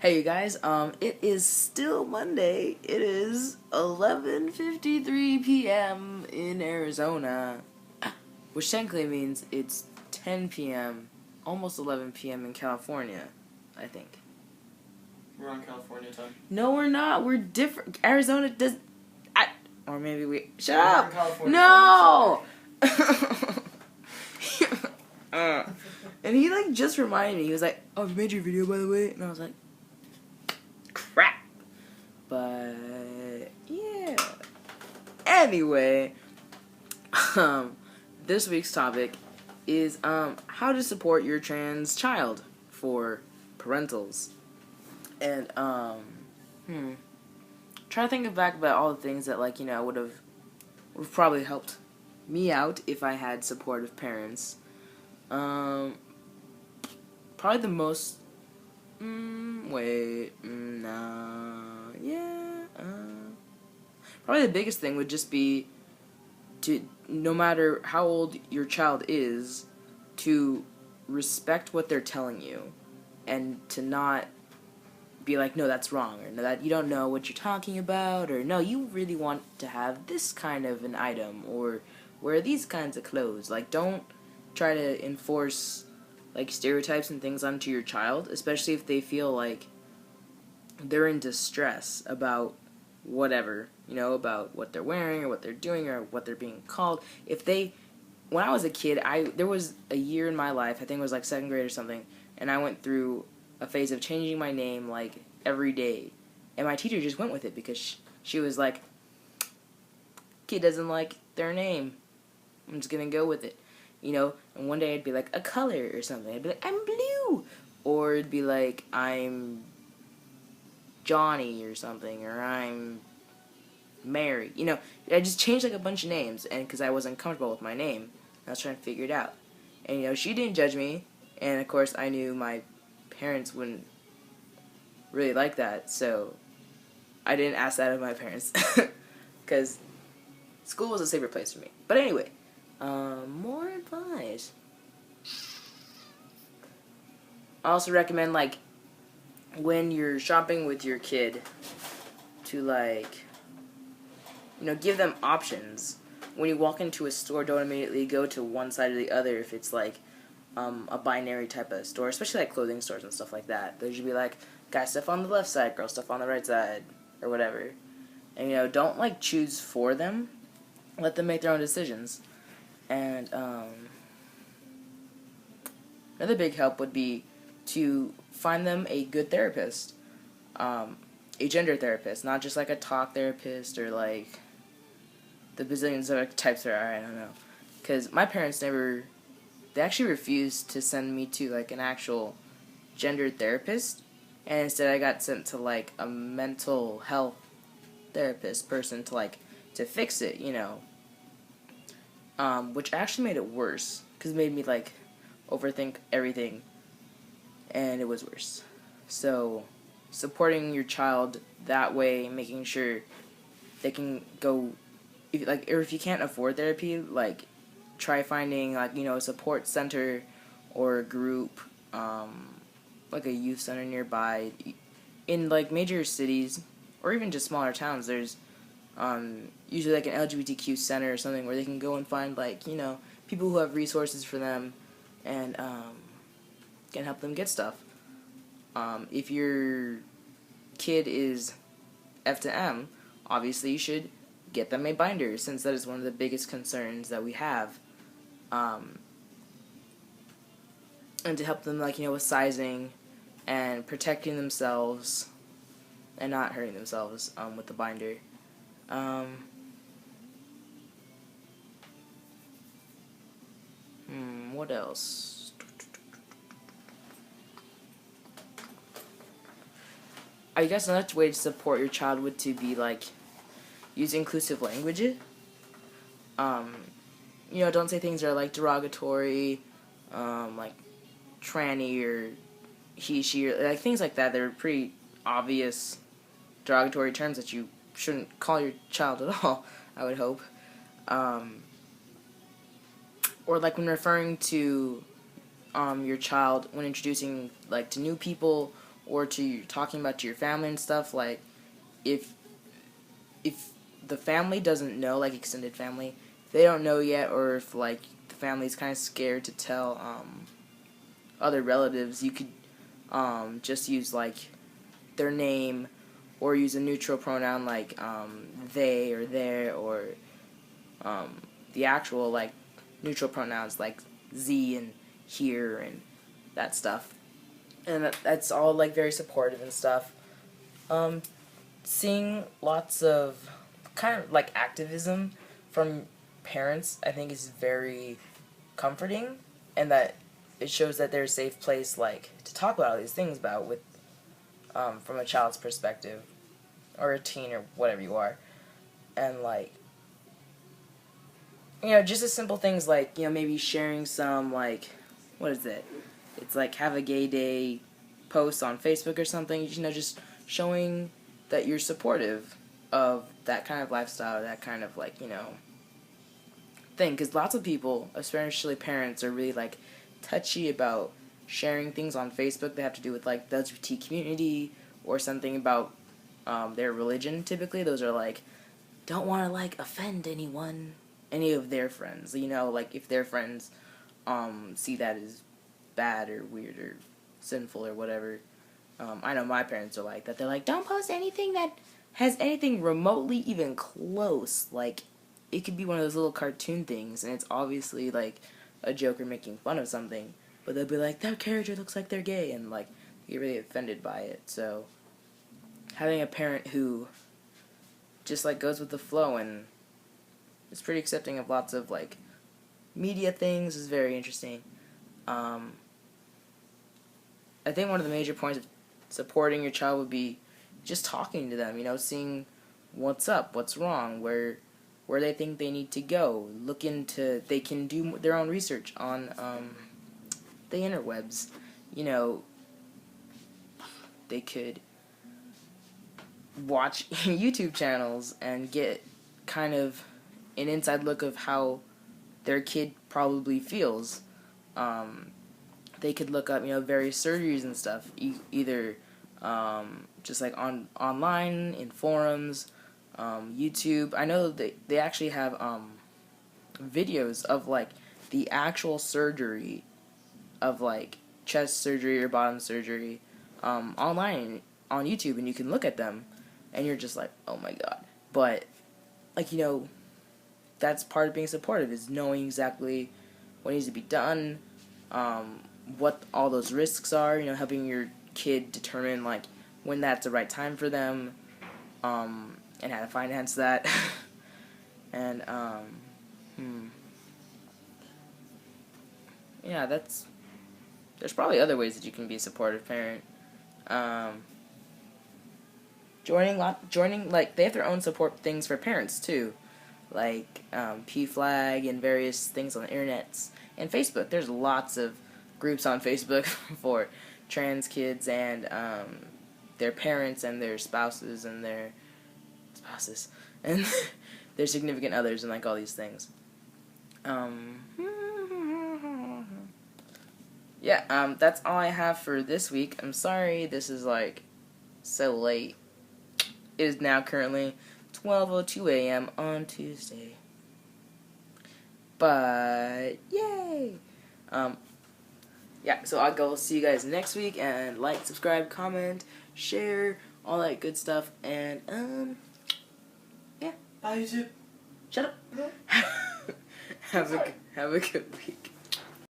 Hey you guys, it is still Monday. It is 11:53 p.m. in Arizona, which technically means it's 10 p.m., almost 11 p.m. in California, I think. We're on California time. No, we're not. We're different. Arizona does... or maybe we... Shut We're up! on California No! And he, just reminded me. He was like, oh, you made your video, by the way? And I was like, crap. But yeah. Anyway, this week's topic is how to support your trans child for parentals. And trying to think back about all the things that would have probably helped me out if I had supportive parents. Probably the most probably the biggest thing would just be to, no matter how old your child is, to respect what they're telling you and to not be like, no, that's wrong, or no, that you don't know what you're talking about, or no, you really want to have this kind of an item, or wear these kinds of clothes. Don't try to enforce stereotypes and things onto your child, especially if they feel like they're in distress about whatever, about what they're wearing or what they're doing or what they're being called. When I was a kid, there was a year in my life, I think it was 2nd grade or something, and I went through a phase of changing my name every day, and my teacher just went with it because she was like, kid doesn't like their name, I'm just gonna go with it. And one day I'd be like, a color or something. I'd be like, I'm blue. Or it'd be like, I'm Johnny or something. Or I'm Mary. I just changed a bunch of names. And because I wasn't comfortable with my name, I was trying to figure it out. And, she didn't judge me. And, of course, I knew my parents wouldn't really like that. So I didn't ask that of my parents. Because school was a safer place for me. But anyway. More advice. I also recommend, when you're shopping with your kid, to, give them options. When you walk into a store, don't immediately go to one side or the other if it's, a binary type of store, especially, clothing stores and stuff like that. There should be, guy stuff on the left side, girl stuff on the right side, or whatever. And, don't, choose for them. Let them make their own decisions. And another big help would be to find them a good therapist, a gender therapist, not just a talk therapist or the bazillions of types there are. I don't know, because my parents they actually refused to send me to an actual gender therapist, and instead I got sent to a mental health therapist person to fix it, which actually made it worse, because it made me, overthink everything, and it was worse. So, supporting your child that way, making sure they can go, or if you can't afford therapy, try finding, a support center, or a group, a youth center nearby. In, major cities, or even just smaller towns, there's usually an LGBTQ center or something where they can go and find people who have resources for them and can help them get stuff. If your kid is F to M, obviously you should get them a binder, since that is one of the biggest concerns that we have. And to help them with sizing and protecting themselves and not hurting themselves with the binder. What else? I guess another way to support your child would to be use inclusive language. Don't say things that are derogatory, tranny or he, she, or things like that. They're pretty obvious derogatory terms that you shouldn't call your child at all, I would hope. Or when referring to your child when introducing to new people or to talking about to your family and stuff, like, if the family doesn't know, like extended family, if they don't know yet, or if like the family's kind of scared to tell other relatives, you could just use like their name, or use a neutral pronoun like they or their, or the actual like neutral pronouns like z and here and that stuff. And that's all like very supportive and stuff. Seeing lots of kind of like activism from parents, I think, is very comforting, and that it shows that they're a safe place like to talk about all these things about with from a child's perspective, or a teen, or whatever you are. And like, just as simple things like, maybe sharing some like, what is it? It's like have a gay day post on Facebook or something, just showing that you're supportive of that kind of lifestyle, that kind of like, thing. Because lots of people, especially parents, are really like touchy about sharing things on Facebook that have to do with like the LGBT community, or something about their religion. Typically those are like, don't want to like offend any of their friends, like if their friends see that as bad or weird or sinful or whatever. I know my parents are like that. They're like, don't post anything that has anything remotely even close. Like, it could be one of those little cartoon things, and it's obviously like a joke or making fun of something, but they'll be like, that character looks like they're gay, and like get really offended by it. So having a parent who just like goes with the flow and is pretty accepting of lots of like media things is very interesting. I think one of the major points of supporting your child would be just talking to them, seeing what's up, what's wrong, where they think they need to go. They can do their own research on the interwebs. They could watch YouTube channels and get kind of an inside look of how their kid probably feels. They could look up, various surgeries and stuff, either just like online, in forums, YouTube. I know they actually have videos of like the actual surgery of like chest surgery or bottom surgery online on YouTube, and you can look at them, and you're just like, oh my god. But like, that's part of being supportive, is knowing exactly what needs to be done, what all those risks are, helping your kid determine like when that's the right time for them, and how to finance that. And yeah, there's probably other ways that you can be a supportive parent. Joining like, they have their own support things for parents too, like PFLAG and various things on the internet and Facebook. There's lots of groups on Facebook for trans kids and their parents and their spouses and their their significant others, and like all these things. Yeah, that's all I have for this week. I'm sorry this is like so late. It is now currently 12:02 a.m. on Tuesday. But yay! Yeah, so I'll go see you guys next week, and like, subscribe, comment, share, all that good stuff, and yeah. Bye, YouTube. Shut up. Have a good week.